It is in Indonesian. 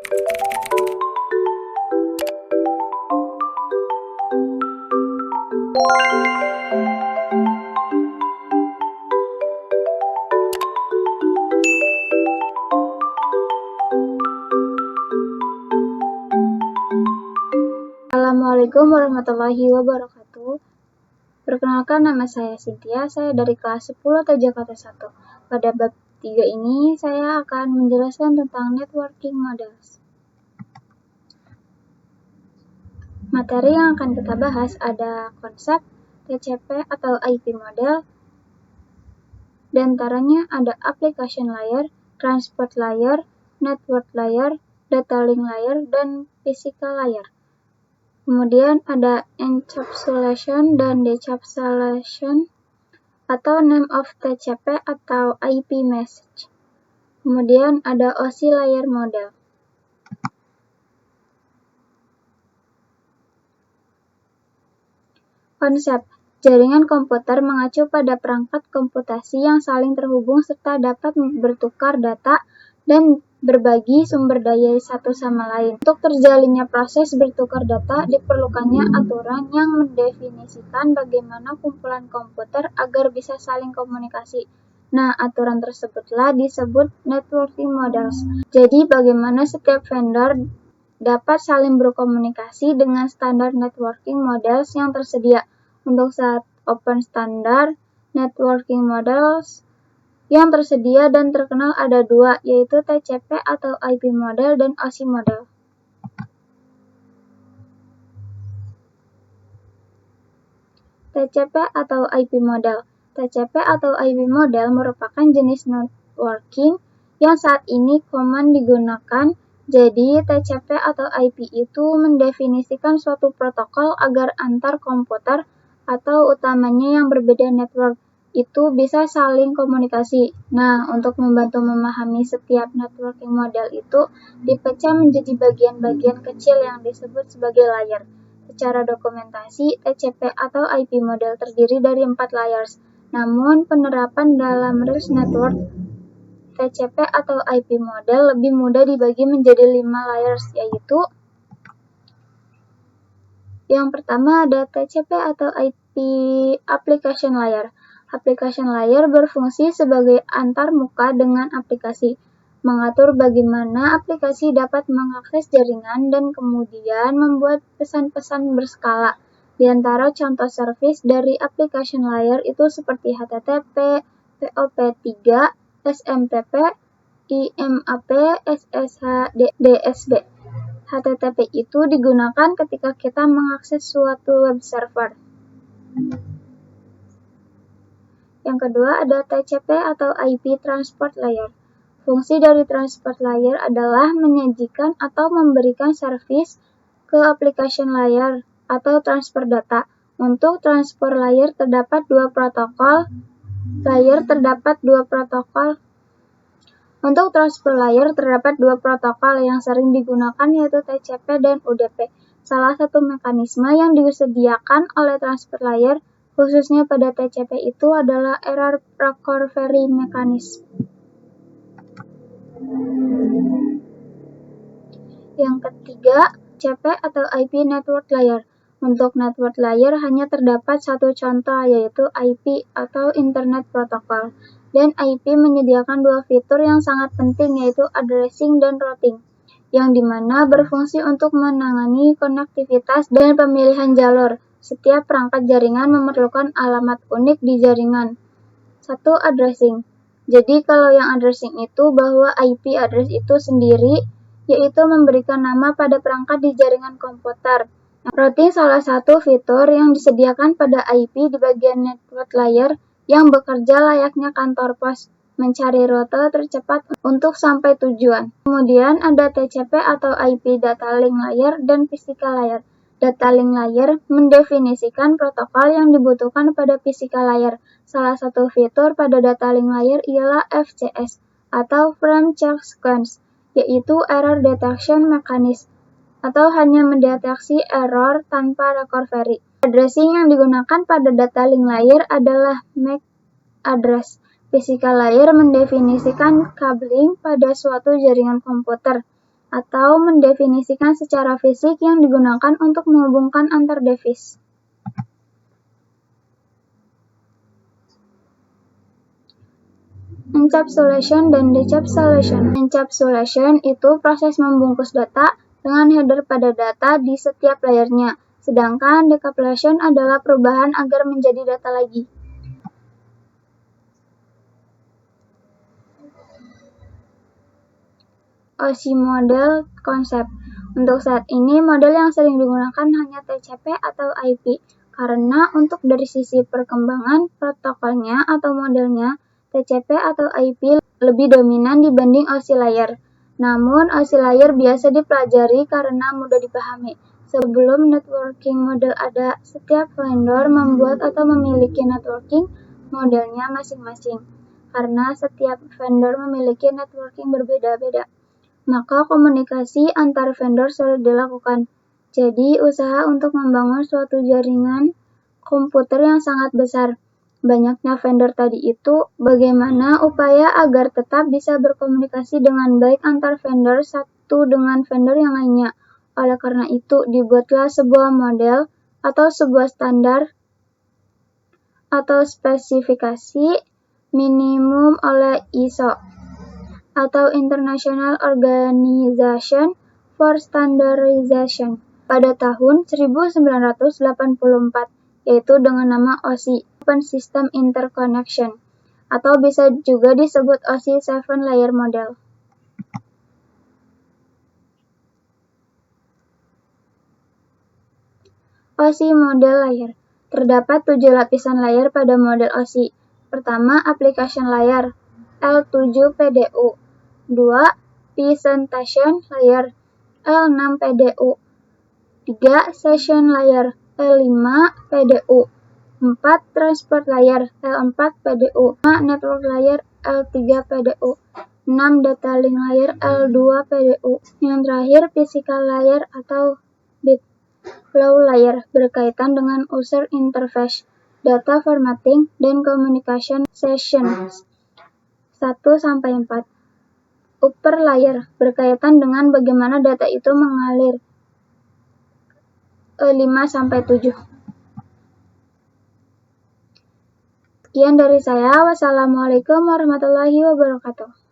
Assalamualaikum warahmatullahi wabarakatuh. Perkenalkan, nama saya Cynthia, saya dari kelas 10 Jakarta 1. Pada bab 3 ini, saya akan menjelaskan tentang networking models. Materi yang akan kita bahas ada konsep, TCP atau IP model, di antaranya ada application layer, transport layer, network layer, data link layer, dan physical layer. Kemudian ada encapsulation dan decapsulation atau name of TCP atau IP message. Kemudian ada OSI layer model. Konsep jaringan komputer mengacu pada perangkat komputasi yang saling terhubung serta dapat bertukar data dan berbagi sumber daya satu sama lain. Untuk terjalinnya proses bertukar data, diperlukannya aturan yang mendefinisikan bagaimana kumpulan komputer agar bisa saling komunikasi. Nah, aturan tersebutlah disebut networking models. Jadi, bagaimana setiap vendor dapat saling berkomunikasi dengan standar networking models yang tersedia. Untuk saat open standard networking models yang tersedia dan terkenal ada dua, yaitu TCP atau IP model dan OSI model. TCP atau IP model. TCP atau IP model merupakan jenis networking yang saat ini common digunakan. Jadi, TCP atau IP itu mendefinisikan suatu protokol agar antar komputer atau utamanya yang berbeda network itu bisa saling komunikasi. Nah, untuk membantu memahami setiap networking model itu dipecah menjadi bagian-bagian kecil yang disebut sebagai layer. Secara dokumentasi, TCP atau IP model terdiri dari 4 layers. Namun, penerapan dalam real network TCP atau IP model lebih mudah dibagi menjadi 5 layers, yaitu yang pertama ada TCP atau IP application layer. Application layer berfungsi sebagai antarmuka dengan aplikasi, mengatur bagaimana aplikasi dapat mengakses jaringan dan kemudian membuat pesan-pesan berskala. Di antara contoh service dari application layer itu seperti HTTP, POP3, SMTP, IMAP, SSH, DSB. HTTP itu digunakan ketika kita mengakses suatu web server. Yang kedua ada TCP atau IP transport layer. Fungsi dari transport layer adalah menyajikan atau memberikan service ke application layer atau transfer data. Untuk transport layer terdapat dua protokol. Untuk transfer layer terdapat dua protokol yang sering digunakan yaitu TCP dan UDP. Salah satu mekanisme yang disediakan oleh transfer layer khususnya pada TCP itu adalah error recovery mechanism. Yang ketiga, TCP atau IP network layer. Untuk network layer hanya terdapat satu contoh yaitu IP atau Internet Protocol. Dan IP menyediakan dua fitur yang sangat penting yaitu addressing dan routing, yang dimana berfungsi untuk menangani konektivitas dan pemilihan jalur. Setiap perangkat jaringan memerlukan alamat unik di jaringan. 1. Addressing. Jadi kalau yang addressing itu bahwa IP address itu sendiri, yaitu memberikan nama pada perangkat di jaringan komputer. Routing salah satu fitur yang disediakan pada IP di bagian network layer yang bekerja layaknya kantor pos, mencari rute tercepat untuk sampai tujuan. Kemudian ada TCP atau IP data link layer dan physical layer. Data link layer mendefinisikan protokol yang dibutuhkan pada physical layer. Salah satu fitur pada data link layer ialah FCS atau Frame Check Sequence, yaitu Error Detection Mechanism, atau hanya mendeteksi error tanpa recovery. Addressing yang digunakan pada data link layer adalah MAC address. Physical layer mendefinisikan cabling pada suatu jaringan komputer. atau mendefinisikan secara fisik yang digunakan untuk menghubungkan antar device. Encapsulation dan decapsulation. Encapsulation itu proses membungkus data dengan header pada data di setiap layernya, sedangkan decapsulation adalah perubahan agar menjadi data lagi. OC model konsep. Untuk saat ini, model yang sering digunakan hanya TCP atau IP, karena untuk dari sisi perkembangan protokolnya atau modelnya, TCP atau IP lebih dominan dibanding OC layer. Namun, OC layer biasa dipelajari karena mudah dipahami. Sebelum networking model ada, setiap vendor membuat atau memiliki networking modelnya masing-masing. Karena setiap vendor memiliki networking berbeda-beda, maka komunikasi antar vendor sulit dilakukan. Jadi, usaha untuk membangun suatu jaringan komputer yang sangat besar. Banyaknya vendor tadi itu, bagaimana upaya agar tetap bisa berkomunikasi dengan baik antar vendor satu dengan vendor yang lainnya. Oleh karena itu, dibuatlah sebuah model atau sebuah standar atau spesifikasi minimum oleh ISO atau International Organization for Standardization pada tahun 1984, yaitu dengan nama OSI, Open System Interconnection, atau bisa juga disebut OSI 7 Layer Model. OSI model layer. Terdapat 7 lapisan layer pada model OSI. Pertama, application layer, L7PDU. 2. Presentation layer, L6PDU. 3. Session layer, L5PDU. 4. Transport layer, L4PDU. 5. Network layer, L3PDU. 6. Data link layer, L2PDU. Yang terakhir, physical layer atau bit flow layer berkaitan dengan user interface, data formatting, dan communication sessions 1-4. Upper layer berkaitan dengan bagaimana data itu mengalir 5-7. Sekian dari saya. Wassalamualaikum warahmatullahi wabarakatuh.